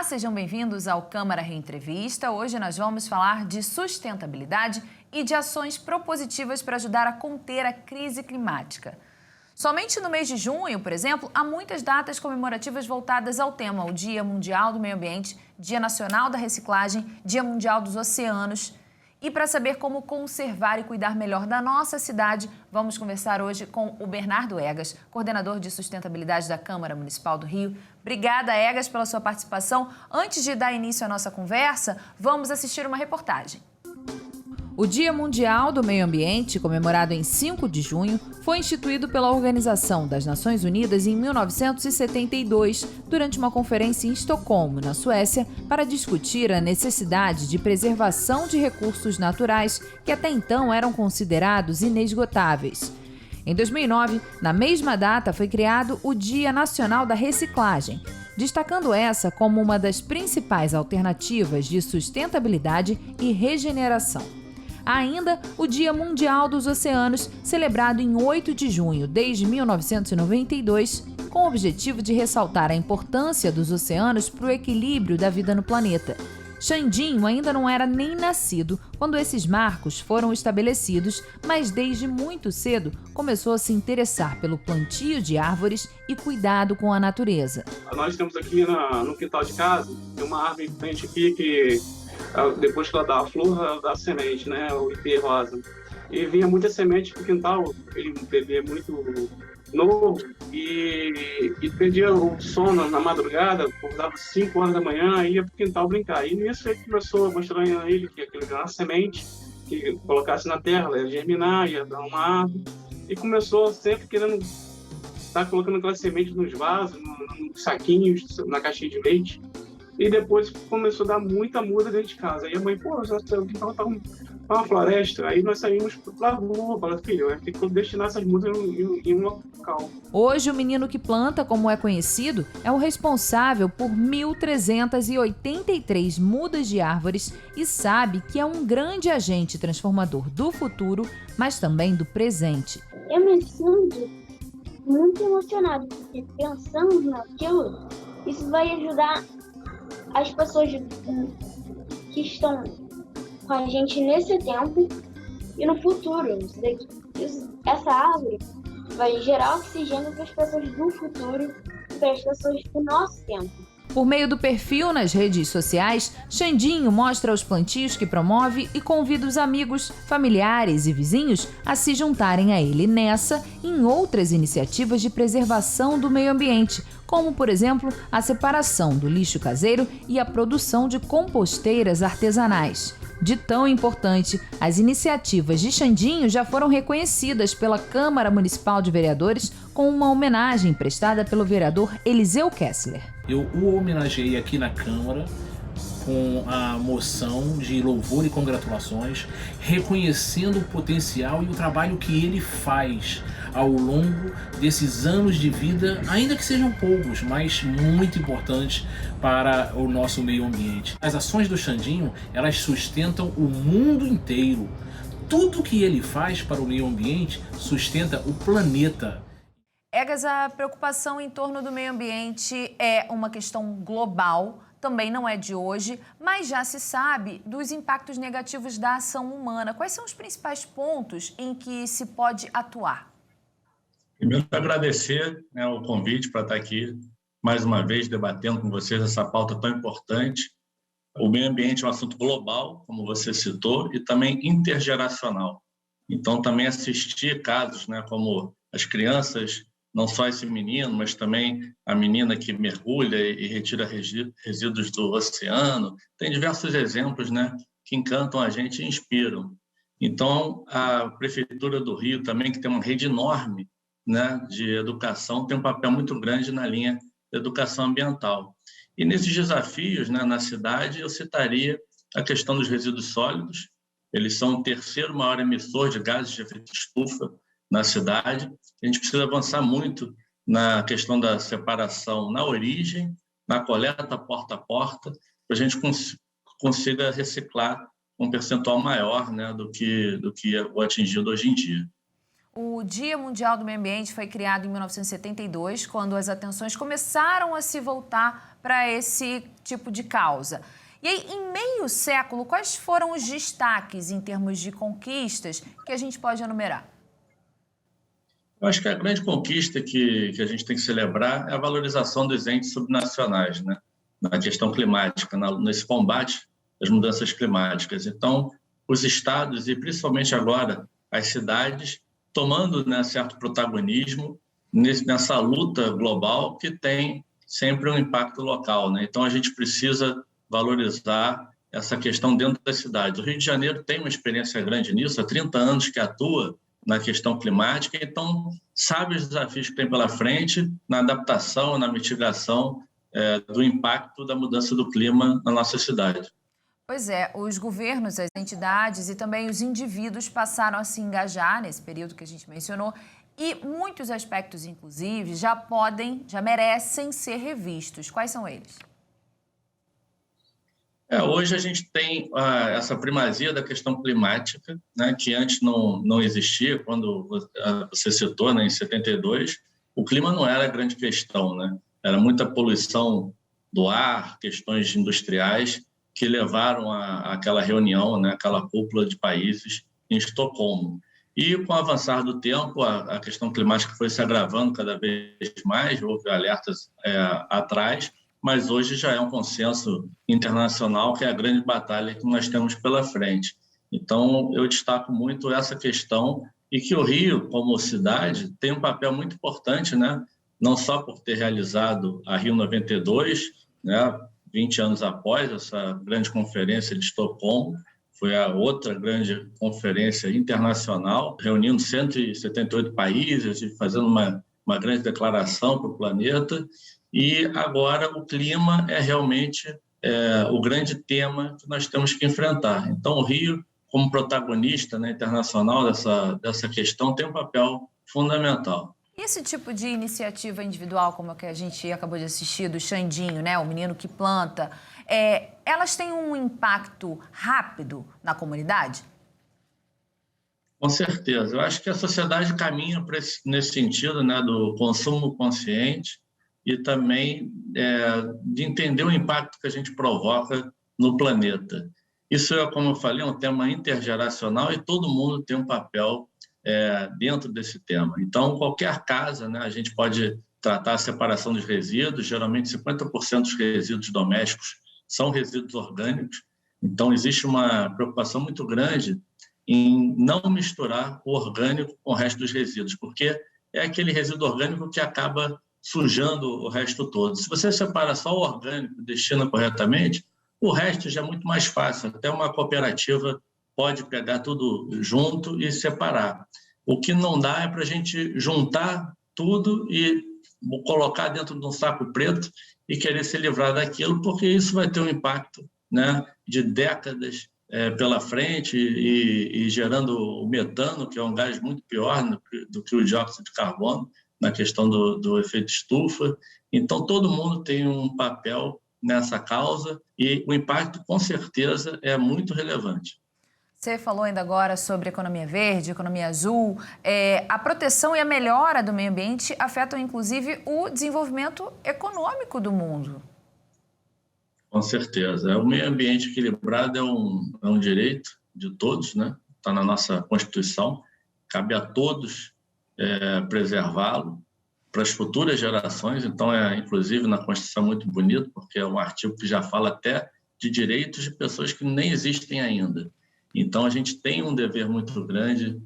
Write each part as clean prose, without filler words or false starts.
sejam bem-vindos ao Câmara Reentrevista. Hoje nós vamos falar de sustentabilidade e de ações propositivas para ajudar a conter a crise climática. Somente no mês de junho, por exemplo, há muitas datas comemorativas voltadas ao tema: o Dia Mundial do Meio Ambiente, Dia Nacional da Reciclagem, Dia Mundial dos Oceanos. E para saber como conservar e cuidar melhor da nossa cidade, vamos conversar hoje com o Bernardo Egas, coordenador de sustentabilidade da Câmara Municipal do Rio. Obrigada, Egas, pela sua participação. Antes de dar início à nossa conversa, vamos assistir uma reportagem. O Dia Mundial do Meio Ambiente, comemorado em 5 de junho, foi instituído pela Organização das Nações Unidas em 1972, durante uma conferência em Estocolmo, na Suécia, para discutir a necessidade de preservação de recursos naturais que até então eram considerados inesgotáveis. Em 2009, na mesma data, foi criado o Dia Nacional da Reciclagem, destacando essa como uma das principais alternativas de sustentabilidade e regeneração. Há ainda o Dia Mundial dos Oceanos, celebrado em 8 de junho desde 1992, com o objetivo de ressaltar a importância dos oceanos para o equilíbrio da vida no planeta. Xandinho ainda não era nem nascido quando esses marcos foram estabelecidos, mas desde muito cedo começou a se interessar pelo plantio de árvores e cuidado com a natureza. Nós temos aqui no quintal de casa, tem uma árvore em frente aqui que depois que ela dá a flor, ela dá a semente, né? O ipê rosa. E vinha muita semente pro quintal, ele um bebê muito novo e perdia o sono na madrugada, acordava 5 horas da manhã e ia pro quintal brincar. E nisso ele começou a mostrar a ele que aquilo era uma semente, que colocasse na terra, ela ia germinar, ia dar uma árvore. E começou sempre querendo estar colocando aquelas sementes nos vasos, nos saquinhos, na caixinha de leite. E depois começou a dar muita muda dentro de casa. Aí a mãe, pô, o quintal tá uma floresta. Aí nós saímos pra rua, falei, filho, tem que destinar essas mudas em um local. Hoje, o menino que planta, como é conhecido, é o responsável por 1.383 mudas de árvores e sabe que é um grande agente transformador do futuro, mas também do presente. Eu me sinto muito emocionado, porque pensando naquilo, isso vai ajudar as pessoas que estão com a gente nesse tempo e no futuro. Essa árvore vai gerar oxigênio para as pessoas do futuro e para as pessoas do nosso tempo. Por meio do perfil nas redes sociais, Xandinho mostra os plantios que promove e convida os amigos, familiares e vizinhos a se juntarem a ele nessa e em outras iniciativas de preservação do meio ambiente, como, por exemplo, a separação do lixo caseiro e a produção de composteiras artesanais. De tão importante, as iniciativas de Xandinho já foram reconhecidas pela Câmara Municipal de Vereadores com uma homenagem prestada pelo vereador Eliseu Kessler. Eu o homenageei aqui na Câmara com a moção de louvor e congratulações, reconhecendo o potencial e o trabalho que ele faz ao longo desses anos de vida, ainda que sejam poucos, mas muito importantes para o nosso meio ambiente. As ações do Xandinho, elas sustentam o mundo inteiro. Tudo que ele faz para o meio ambiente sustenta o planeta. Egas, a preocupação em torno do meio ambiente é uma questão global, também não é de hoje, mas já se sabe dos impactos negativos da ação humana. Quais são os principais pontos em que se pode atuar? Primeiro, agradecer o convite para estar aqui mais uma vez debatendo com vocês essa pauta tão importante. O meio ambiente é um assunto global, como você citou, e também intergeracional. Então, também assistir casos, como as crianças, não só esse menino, mas também a menina que mergulha e retira resíduos do oceano. Tem diversos exemplos, que encantam a gente e inspiram. Então, a Prefeitura do Rio também, que tem uma rede enorme, de educação, tem um papel muito grande na linha de educação ambiental. E nesses desafios, na cidade, eu citaria a questão dos resíduos sólidos. Eles são o terceiro maior emissor de gases de efeito estufa na cidade. A gente precisa avançar muito na questão da separação na origem, na coleta porta a porta, para a gente consiga reciclar um percentual maior do que o atingido hoje em dia. O Dia Mundial do Meio Ambiente foi criado em 1972, quando as atenções começaram a se voltar para esse tipo de causa. E aí, em meio século, quais foram os destaques em termos de conquistas que a gente pode enumerar? Eu acho que a grande conquista que a gente tem que celebrar é a valorização dos entes subnacionais, né? Na questão climática, nesse combate às mudanças climáticas. Então, os estados, e principalmente agora as cidades, tomando, né, certo protagonismo nessa luta global que tem sempre um impacto local, né? Então, a gente precisa valorizar essa questão dentro das cidades. O Rio de Janeiro tem uma experiência grande nisso, há 30 anos que atua na questão climática, então sabe os desafios que tem pela frente na adaptação, na mitigação do impacto da mudança do clima na nossa cidade. Pois é, os governos, as entidades e também os indivíduos passaram a se engajar nesse período que a gente mencionou e muitos aspectos, inclusive, já merecem ser revistos. Quais são eles? Hoje a gente tem essa primazia da questão climática, né, que antes não existia. Quando você citou, né, em 72, o clima não era a grande questão, né? Era muita poluição do ar, questões industriais que levaram àquela reunião, né, aquela cúpula de países em Estocolmo. E com o avançar do tempo, a questão climática foi se agravando cada vez mais, houve alertas atrás, mas hoje já é um consenso internacional que é a grande batalha que nós temos pela frente. Então, eu destaco muito essa questão e que o Rio, como cidade, tem um papel muito importante, né? Não só por ter realizado a Rio 92, né? 20 anos após essa grande conferência de Estocolmo, foi a outra grande conferência internacional, reunindo 178 países e fazendo uma grande declaração para o planeta. E agora o clima é realmente o grande tema que nós temos que enfrentar. Então, o Rio, como protagonista, né, internacional dessa questão, tem um papel fundamental. E esse tipo de iniciativa individual, como a que a gente acabou de assistir, do Xandinho, né, o menino que planta, elas têm um impacto rápido na comunidade? Com certeza. Eu acho que a sociedade caminha nesse sentido, né, do consumo consciente e também de entender o impacto que a gente provoca no planeta. Isso é, como eu falei, um tema intergeracional e todo mundo tem um papel dentro desse tema. Então, qualquer casa, né, a gente pode tratar a separação dos resíduos. Geralmente, 50% dos resíduos domésticos são resíduos orgânicos. Então, existe uma preocupação muito grande em não misturar o orgânico com o resto dos resíduos, porque é aquele resíduo orgânico que acaba sujando o resto todo. Se você separa só o orgânico e destina corretamente, o resto já é muito mais fácil. Até uma cooperativa pode pegar tudo junto e separar. O que não dá é para a gente juntar tudo e colocar dentro de um saco preto e querer se livrar daquilo, porque isso vai ter um impacto, né, de décadas pela frente e gerando o metano, que é um gás muito pior do que o dióxido de carbono, na questão do efeito estufa. Então, todo mundo tem um papel nessa causa e o impacto, com certeza, é muito relevante. Você falou ainda agora sobre economia verde, economia azul. A proteção e a melhora do meio ambiente afetam, inclusive, o desenvolvimento econômico do mundo. Com certeza. O meio ambiente equilibrado é um direito de todos, né? Está na nossa Constituição. Cabe a todos preservá-lo para as futuras gerações. Então, inclusive, na Constituição muito bonito, porque é um artigo que já fala até de direitos de pessoas que nem existem ainda. Então, a gente tem um dever muito grande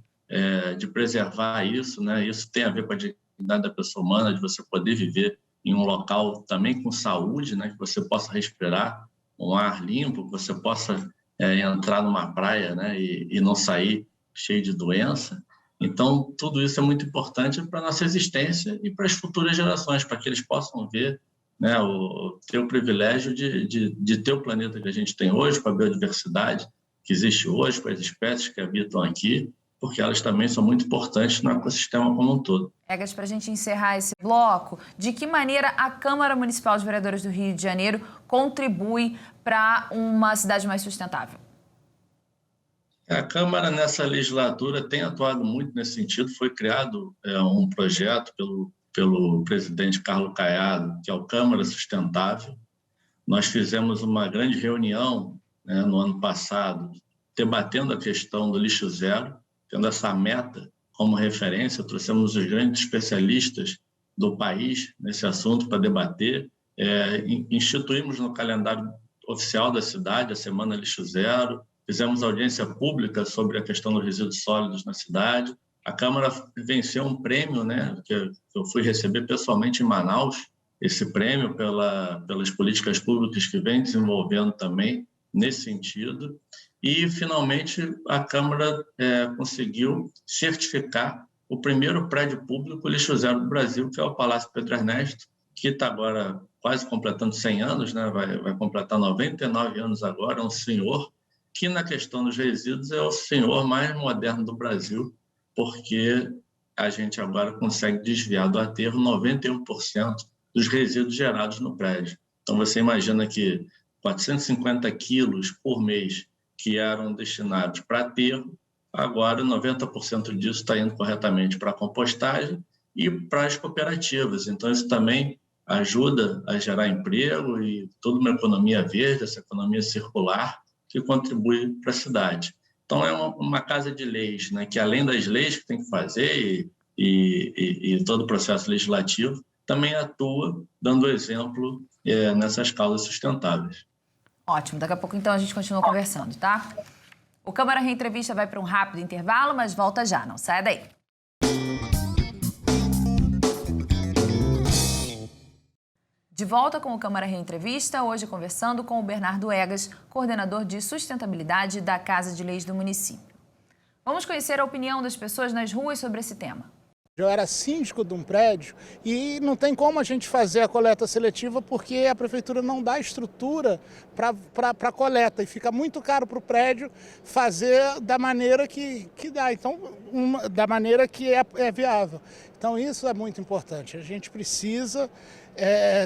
de preservar isso, né? Isso tem a ver com a dignidade da pessoa humana, de você poder viver em um local também com saúde, né? Que você possa respirar um ar limpo, que você possa entrar numa praia, né? E não sair cheio de doença. Então, tudo isso é muito importante para a nossa existência e para as futuras gerações, para que eles possam ver, né, ter o privilégio de ter o planeta que a gente tem hoje, com a biodiversidade que existe hoje, com as espécies que habitam aqui, porque elas também são muito importantes no ecossistema como um todo. Egas, para a gente encerrar esse bloco, de que maneira a Câmara Municipal de Vereadores do Rio de Janeiro contribui para uma cidade mais sustentável? A Câmara, nessa legislatura, tem atuado muito nesse sentido. Foi criado um projeto pelo pelo presidente Carlos Caiado, que é o Câmara Sustentável. Nós fizemos uma grande reunião, né, no ano passado, debatendo a questão do lixo zero, tendo essa meta como referência. Trouxemos os grandes especialistas do país nesse assunto para debater. Instituímos no calendário oficial da cidade a Semana Lixo Zero, fizemos audiência pública sobre a questão dos resíduos sólidos na cidade. A Câmara venceu um prêmio, né, que eu fui receber pessoalmente em Manaus, esse prêmio pelas políticas públicas que vem desenvolvendo também nesse sentido. E, finalmente, a Câmara conseguiu certificar o primeiro prédio público lixo zero do Brasil, que é o Palácio Pedro Ernesto, que está agora quase completando 100 anos, né? Vai completar 99 anos agora. É um senhor que, na questão dos resíduos, é o senhor mais moderno do Brasil, porque a gente agora consegue desviar do aterro 91% dos resíduos gerados no prédio. Então, você imagina que 450 quilos por mês que eram destinados para aterro, agora 90% disso está indo corretamente para a compostagem e para as cooperativas. Então, isso também ajuda a gerar emprego e toda uma economia verde, essa economia circular, que contribui para a cidade. Então, é uma casa de leis, né, que além das leis que tem que fazer e todo o processo legislativo, também atua dando exemplo nessas causas sustentáveis. Ótimo, daqui a pouco então a gente continua conversando, tá? O Câmara Reentrevista vai para um rápido intervalo, mas volta já, não sai daí. De volta com o Câmara Reentrevista, hoje conversando com o Bernardo Egas, coordenador de sustentabilidade da Casa de Leis do município. Vamos conhecer a opinião das pessoas nas ruas sobre esse tema. Eu era síndico de um prédio e não tem como a gente fazer a coleta seletiva porque a prefeitura não dá estrutura para a coleta e fica muito caro para o prédio fazer da maneira que dá, então, da maneira que é viável. Então isso é muito importante, a gente precisa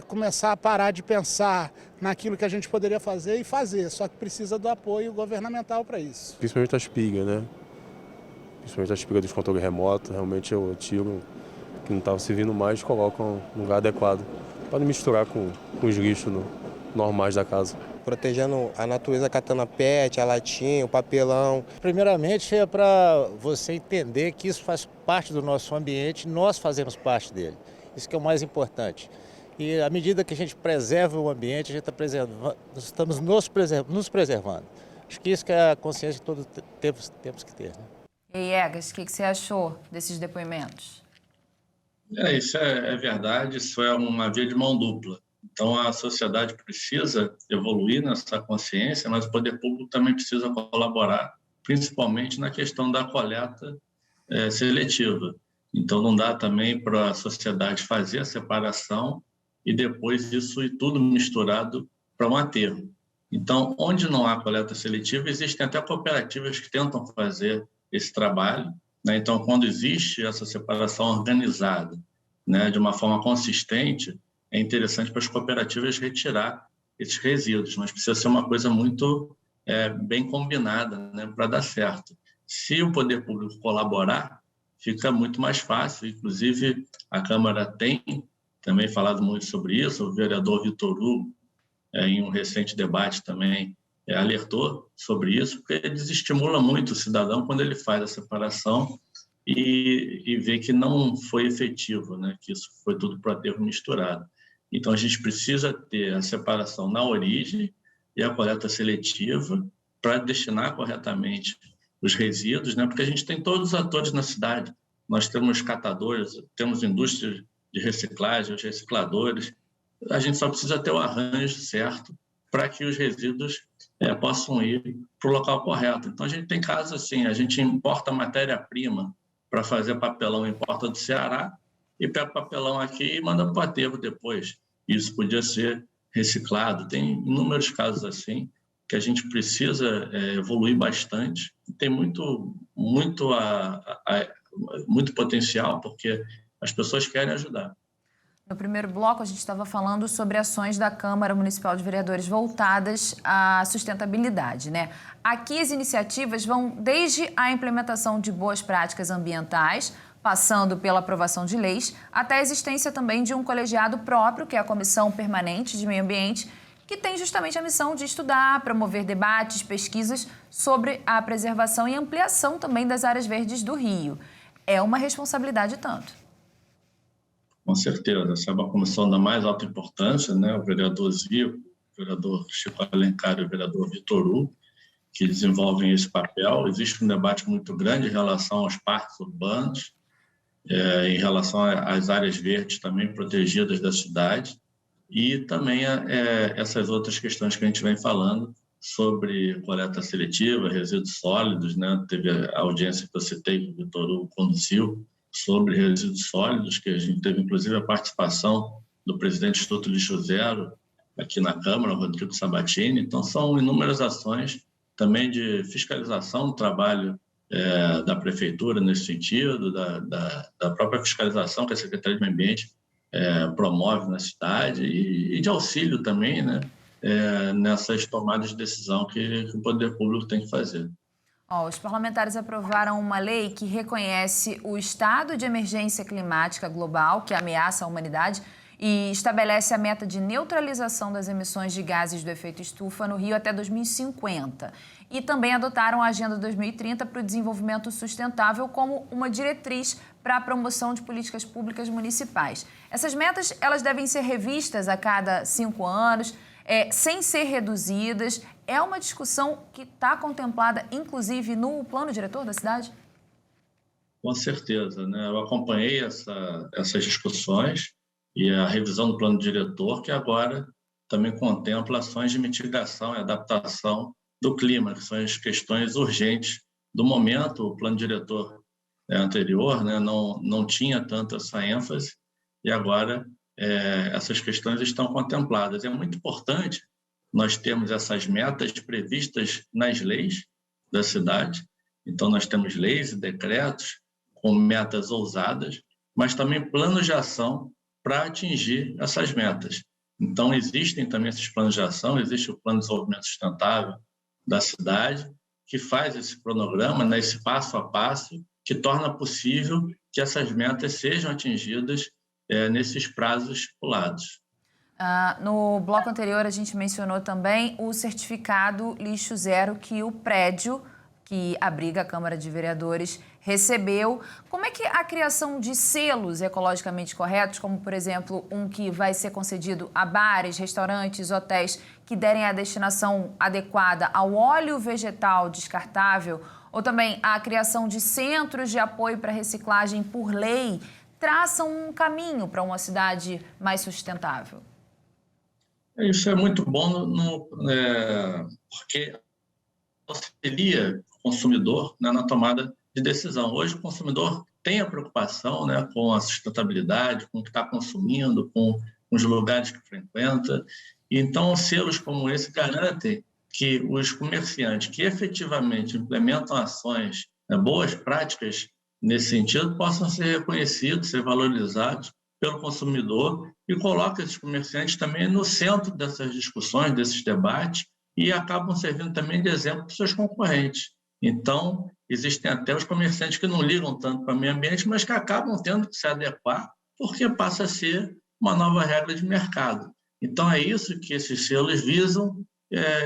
começar a parar de pensar naquilo que a gente poderia fazer e fazer, só que precisa do apoio governamental para isso. Principalmente a espiga, né? Principalmente a espiga dos controles remotos, realmente eu tiro que não estava servindo mais e coloco no lugar adequado, para não misturar com os lixos normais da casa. Protegendo a natureza, catando a PET, a latinha, o papelão. Primeiramente é para você entender que isso faz parte do nosso ambiente, nós fazemos parte dele. Isso que é o mais importante. E à medida que a gente preserva o ambiente, a gente está preservando, nós estamos nos preservando. Acho que isso que é a consciência que todos temos que ter, né? E aí, Egas, o que você achou desses depoimentos? Isso é verdade, isso é uma via de mão dupla. Então, a sociedade precisa evoluir nessa consciência, mas o poder público também precisa colaborar, principalmente na questão da coleta seletiva. Então, não dá também para a sociedade fazer a separação e depois isso ir tudo misturado para um aterro. Então, onde não há coleta seletiva, existem até cooperativas que tentam fazer esse trabalho, né? Então, quando existe essa separação organizada, né, de uma forma consistente, é interessante para as cooperativas retirar esses resíduos, mas precisa ser uma coisa muito bem combinada, né, para dar certo. Se o poder público colaborar, fica muito mais fácil. Inclusive, a Câmara tem também falado muito sobre isso. O vereador Vitor Hugo, em um recente debate também, alertou sobre isso, porque desestimula muito o cidadão quando ele faz a separação e vê que não foi efetivo, né? Que isso foi tudo para aterro misturado. Então, a gente precisa ter a separação na origem e a coleta seletiva para destinar corretamente os resíduos, né? Porque a gente tem todos os atores na cidade. Nós temos catadores, temos indústrias de reciclagem, os recicladores. A gente só precisa ter o arranjo certo para que os resíduos possam ir para o local correto. Então, a gente tem casos assim, a gente importa matéria-prima para fazer papelão, importa do Ceará, e pega o papelão aqui e manda para o aterro depois. Isso podia ser reciclado. Tem inúmeros casos assim, que a gente precisa evoluir bastante. Tem muito potencial, porque as pessoas querem ajudar. No primeiro bloco, a gente estava falando sobre ações da Câmara Municipal de Vereadores voltadas à sustentabilidade, né? Aqui as iniciativas vão desde a implementação de boas práticas ambientais, passando pela aprovação de leis, até a existência também de um colegiado próprio, que é a Comissão Permanente de Meio Ambiente, que tem justamente a missão de estudar, promover debates, pesquisas sobre a preservação e ampliação também das áreas verdes do Rio. É uma responsabilidade tanto. Com certeza, essa é uma comissão da mais alta importância, né? O vereador Zico, o vereador Chico Alencar e o vereador Vitor Hugo, que desenvolvem esse papel. Existe um debate muito grande em relação aos parques urbanos, em relação às áreas verdes também protegidas da cidade, e também essas outras questões que a gente vem falando sobre coleta seletiva, resíduos sólidos, né? Teve a audiência que eu citei, que o Vitor Hugo conduziu, sobre resíduos sólidos, que a gente teve inclusive a participação do presidente do Instituto Lixo Zero aqui na Câmara, o Rodrigo Sabatini. Então, são inúmeras ações também de fiscalização do trabalho da Prefeitura nesse sentido, da própria fiscalização que a Secretaria de Meio Ambiente promove na cidade e de auxílio também, né, nessas tomadas de decisão que o poder público tem que fazer. Os parlamentares aprovaram uma lei que reconhece o estado de emergência climática global que ameaça a humanidade e estabelece a meta de neutralização das emissões de gases do efeito estufa no Rio até 2050. E também adotaram a Agenda 2030 para o desenvolvimento sustentável como uma diretriz para a promoção de políticas públicas municipais. Essas metas elas devem ser revistas a cada 5 anos, sem ser reduzidas. É uma discussão que está contemplada, inclusive, no plano diretor da cidade? Com certeza, né? Eu acompanhei essas discussões e a revisão do plano diretor, que agora também contempla ações de mitigação e adaptação do clima, que são as questões urgentes do momento. O plano diretor anterior, né, não tinha tanto essa ênfase, e agora essas questões estão contempladas. É muito importante nós termos essas metas previstas nas leis da cidade. Então, nós temos leis e decretos com metas ousadas, mas também planos de ação para atingir essas metas. Então, existem também esses planos de ação, existe o Plano de Desenvolvimento Sustentável da cidade, que faz esse cronograma, né, esse passo a passo, que torna possível que essas metas sejam atingidas nesses prazos estipulados. No bloco anterior, a gente mencionou também o certificado Lixo Zero que o prédio que abriga a Câmara de Vereadores recebeu. Como é que a criação de selos ecologicamente corretos, como, por exemplo, um que vai ser concedido a bares, restaurantes, hotéis, que derem a destinação adequada ao óleo vegetal descartável, ou também a criação de centros de apoio para reciclagem por lei, traçam um caminho para uma cidade mais sustentável? Isso é muito bom porque auxilia o consumidor, né, na tomada de decisão. Hoje o consumidor tem a preocupação, né, com a sustentabilidade, com o que está consumindo, com os lugares que frequenta. E então, selos como esse garantem que os comerciantes que efetivamente implementam ações, né, boas práticas nesse sentido, possam ser reconhecidos, ser valorizados pelo consumidor, e coloca esses comerciantes também no centro dessas discussões, desses debates, e acabam servindo também de exemplo para os seus concorrentes. Então, existem até os comerciantes que não ligam tanto para o meio ambiente, mas que acabam tendo que se adequar, porque passa a ser uma nova regra de mercado. Então, é isso que esses selos visam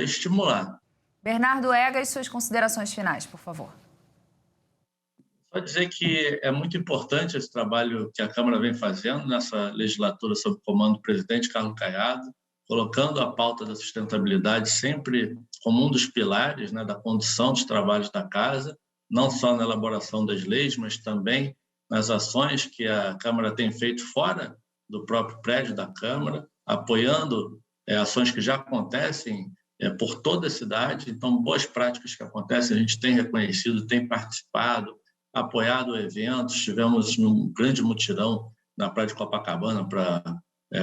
estimular. Bernardo Egas, suas considerações finais, por favor. Só dizer que é muito importante esse trabalho que a Câmara vem fazendo nessa legislatura sob o comando do presidente Carlos Caiado, colocando a pauta da sustentabilidade sempre como um dos pilares, né, da condução dos trabalhos da Casa, não só na elaboração das leis, mas também nas ações que a Câmara tem feito fora do próprio prédio da Câmara, apoiando ações que já acontecem por toda a cidade. Então, boas práticas que acontecem, a gente tem reconhecido, tem participado, apoiado eventos. Tivemos um grande mutirão na Praia de Copacabana para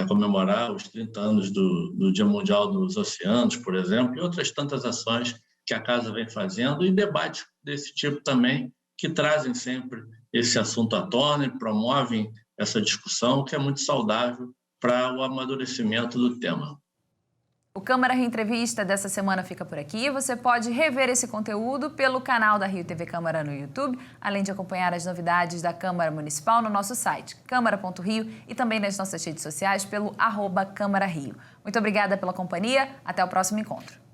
comemorar os 30 anos do Dia Mundial dos Oceanos, por exemplo, e outras tantas ações que a Casa vem fazendo, e debates desse tipo também, que trazem sempre esse assunto à tona e promovem essa discussão, que é muito saudável para o amadurecimento do tema. O Câmara Rio Entrevista dessa semana fica por aqui. Você pode rever esse conteúdo pelo canal da Rio TV Câmara no YouTube, além de acompanhar as novidades da Câmara Municipal no nosso site, câmara.rio, e também nas nossas redes sociais pelo @CâmaraRio. Muito obrigada pela companhia. Até o próximo encontro.